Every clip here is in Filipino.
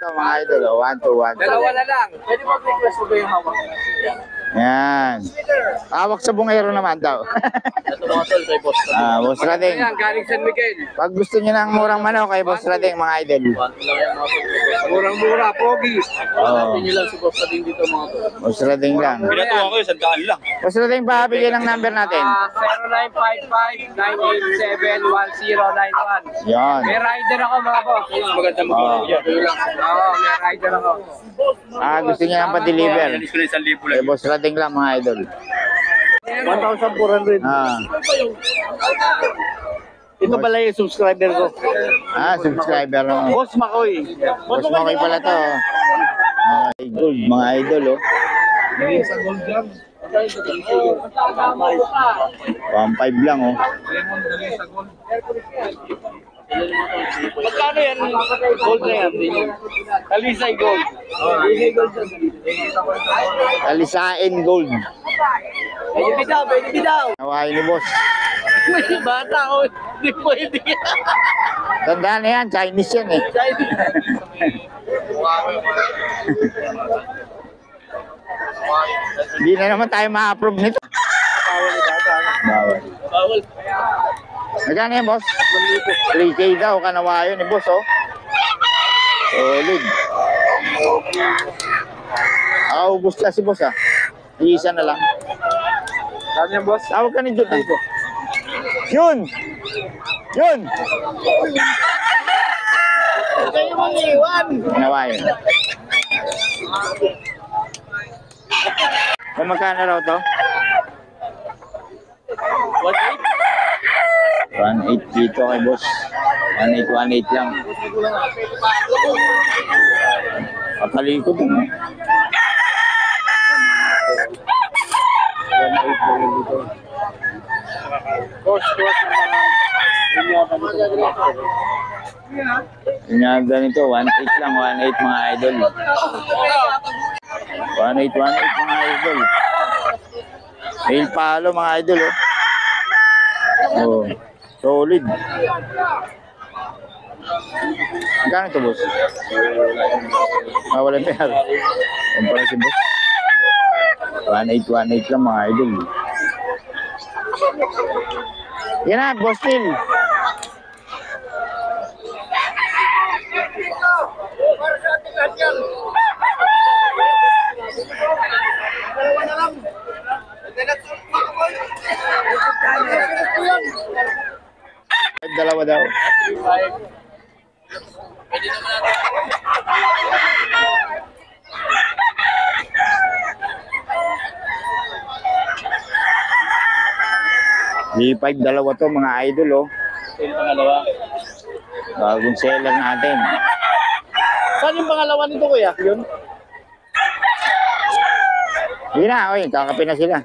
Ito mga idol, 1, 2, 1. Dalawa na lang. Pwede mag-request mo ba yung hawak? Yan. Hawak sa bungero naman daw. Ito mga tol, kay Boss Rading. Boss Rading. Ayan, galing San Miguel. Pag gusto niyo ng murang manok kay Boss Rading mga idol. Murang-mura, pogi. Oo. Hanapin nyo lang si Boss Rading dito mga tol. Boss Rading lang. Pinatuwa ko yun, sandaan lang. Boss Rading, bigyan ng number natin. 0955-987-1091. Yan. May rider ako mga boss. Maganda mo. Oo. Oo, may rider ako. Gusto niyo ng pa-deliver. Kay Boss Rading lang mga idol. 1,400. Ito pala yung subscriber ko. Subscriber mo. Boss Makoy. Boss Makoy pala to. Gold, mga idol, oh. Sa gold jam. 1.5 lang, oh. Magkano yan? Gold na yan. Talisay gold. Talisay gold. Talisain gold. Pwede daw, pwede daw. Nawain ni boss. May bata ko, hindi pwede. Tandaan na yan, Chinese yan eh. Hindi na naman tayo ma-approve nito. Bawal. Bawal. Magkano yan, boss? 3K daw, kanawayo ni boss, oh. Solid. Ubus na si boss, ah. Isa na lang. Saan yan, boss? Tawag ka ni Jun. Yun! Yun! Kayo mong iwan. Kanawayo. Kung magkano raw to? 1.8 dito kay boss. 1.8 lang. Kapalikod mo. 1.8 boss Inyaga nito, 1.8 lang, 1.8 mga idol. 1.8 mga idol. Hail palo mga idol, oh. Oh, solid. Magkano ito, boss? Walang pera. Yan pala si boss. 1.8 lang mga idol. Yan na, boss Phil. Dalawa daw. D5 dalawa to mga idol, oh. Yung pangalawa. Bagong seller natin. Saan yung pangalawa nito, kuya? Yun? Sige na, oy, kakape na sila.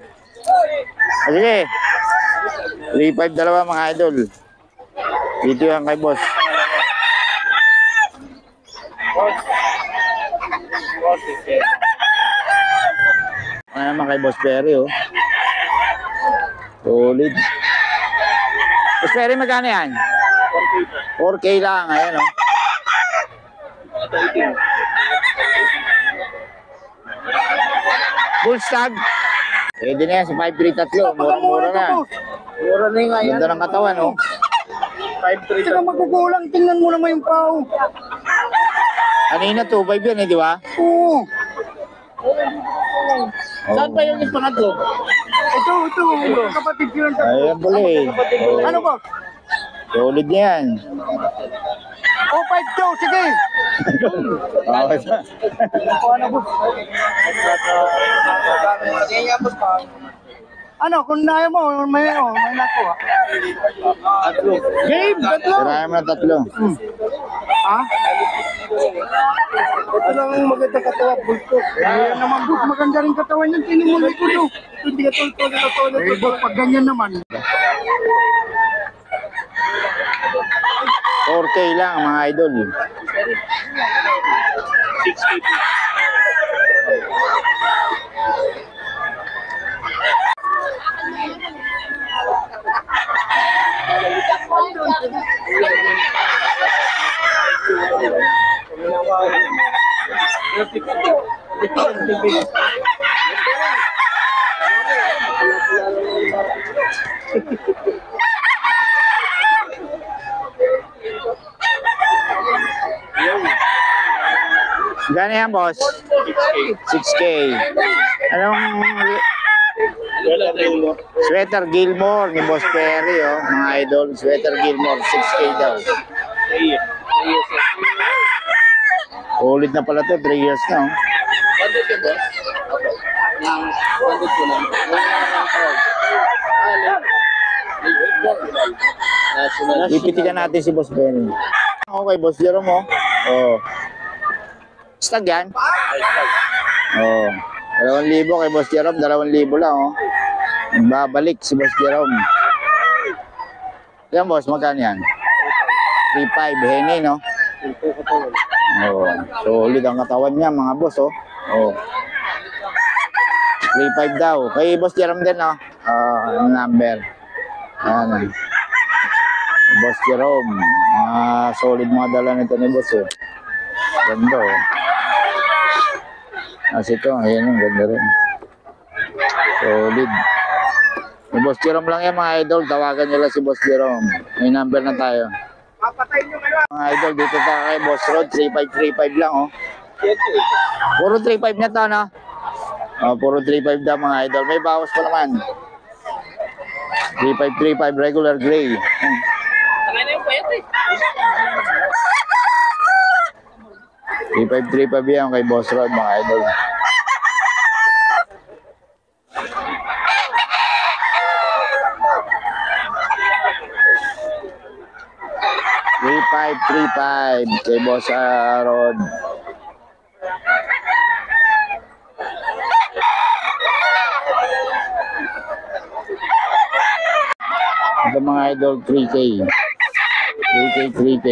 Sige. 3.5 dalawa mga idol. Dito yan kay boss. Ano naman kay Boss Perry, oh. Solid. Boss Perry, magkano yan? 4K lang, ayan, oh. Full stag. Pwede na yan sa 5.3 mura-mura na. Mura na yung ayan. Ganda ng katawan, oh. 5.3. Saka magkukulang, tingnan mo naman yung pao. Kanina 2.5 yan, di ba? Oo. Saan ba yung pangatlo? Ito. Kapatid ko lang. Ayan pala eh. Oh, Ano ba? solid yan. 5 daw, sige. Ano ba? Ano, kung naya mo, may nakuha. Tatlo. Game, tatlo. Tirayan mo na 3. Ha? Ito lang ang maganda katawan, bulto. Ayan naman, bulto. Maganda rin katawan yan. Tinimulay ko to. Hindi ka tol. Pag ganyan naman. 4K lang mga idol. 6K. Gano'n yan, boss? 6K. Anong sweater Gilmore ni Boss Perry, oh, mga idol. Sweater Gilmore, 6K daw. Ulit na pala to, 3 years na, oh. Bandit yun, boss? Ng bandit ko lang. National. Ipitikan natin si Boss Perry. Okay, Boss Jerome, oh. Oh. Stag yan? Oh. 2,000 kay Boss Jerome, 2,000 lang, oh. Babalik si Boss Jerome. Yan, boss, magkano yan? 3,500, henny, no? Oh, solid ang katawan niya, mga boss, oh. Oh. 3,500 daw. Kay Boss Jerome din, no? Ang number. Ayan. Boss Jerome. Solid mga dala nito ni Boss, eh. Ganda, oh. Kasi ito, ayan, ang ganda rin. Solid. May Boss Jerome lang yan, mga idol. Tawagan nyo lang si Boss Jerome. May number na tayo. Mga idol, dito tayo kay Boss Rod. 3,535 lang, oh. Puro 3,500 na to, no? Oh, puro 3,500 na, mga idol. May bawas pa naman. 3,535 regular gray. Tangay na yung payat, eh. 3,535 yan kay Boss Rod, mga idol. $3,535 kay Boss Rod. Ito, mga idol, 3K. 3K.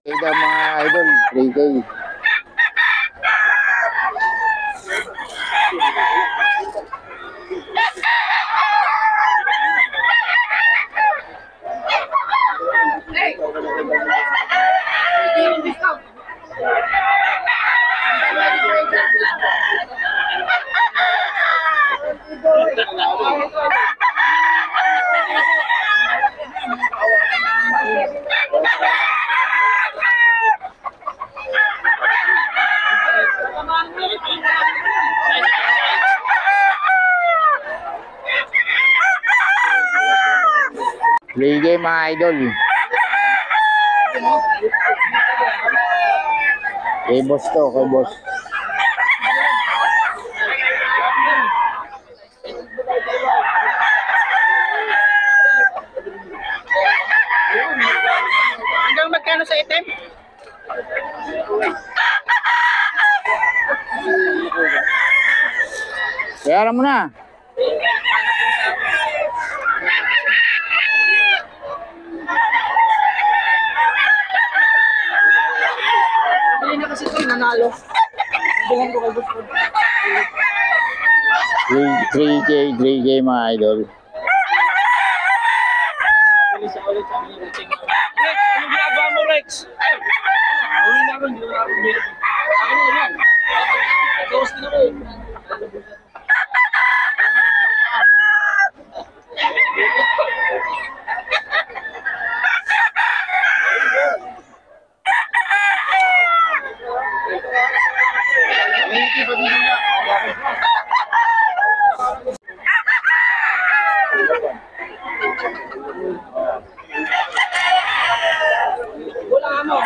Ito, mga idol, 3K. Play game, mga idol. Kay boss to, kay boss. Hanggang magkano sa item? Bayaran mo na. Bili na kasi ito, nanalo. Bilang ko kay gusto. 3K, mga idol. Bili sa ulit sa amin. Rex, ano ginagawa mo, Rex? Uwi na ako, hindi na ako bili. Ako na yan. Nag-host din ako eh. Ano?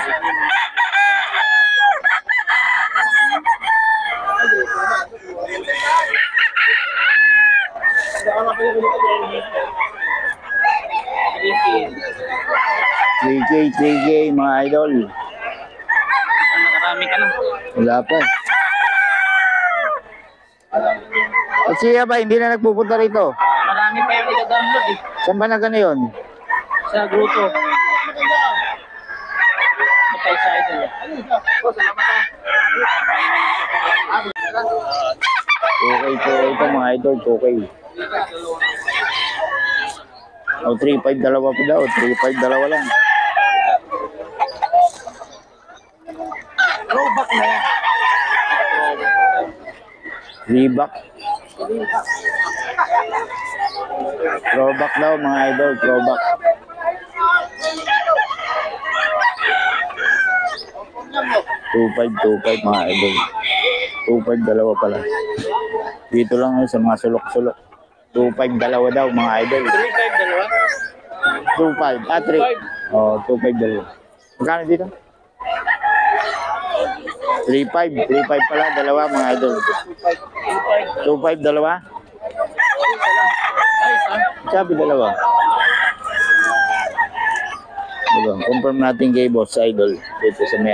3K, mga idol. Nakarami ka na. Wala pa. At siya ba, hindi na nagpupunta rito? Marami pa yung ida-download eh. Saan ba na gano yun? Sa grupo. Matay sa idol eh. Oh, salamat ha. Okay po ito mga idol, okay. O 3.5 dalawa po daw, 3.5 dalawa lang. Throwback na yan. Reebok. Throwback daw mga idol, throwback. Two five mga idol. 2.5 dalawa pala. Dito lang yun sa mga sulok-sulok. 2.5 dalawa daw mga idol. 3-5 dalawa. 2.5. Ah, 3. Oh, 2.5 dalawa. Magkano dito? 3.5. 3.5 pala dalawa mga idol. 2.5 dalawa? Sabi dalawa. Diba? Confirm natin kay Boss Idol dito sa may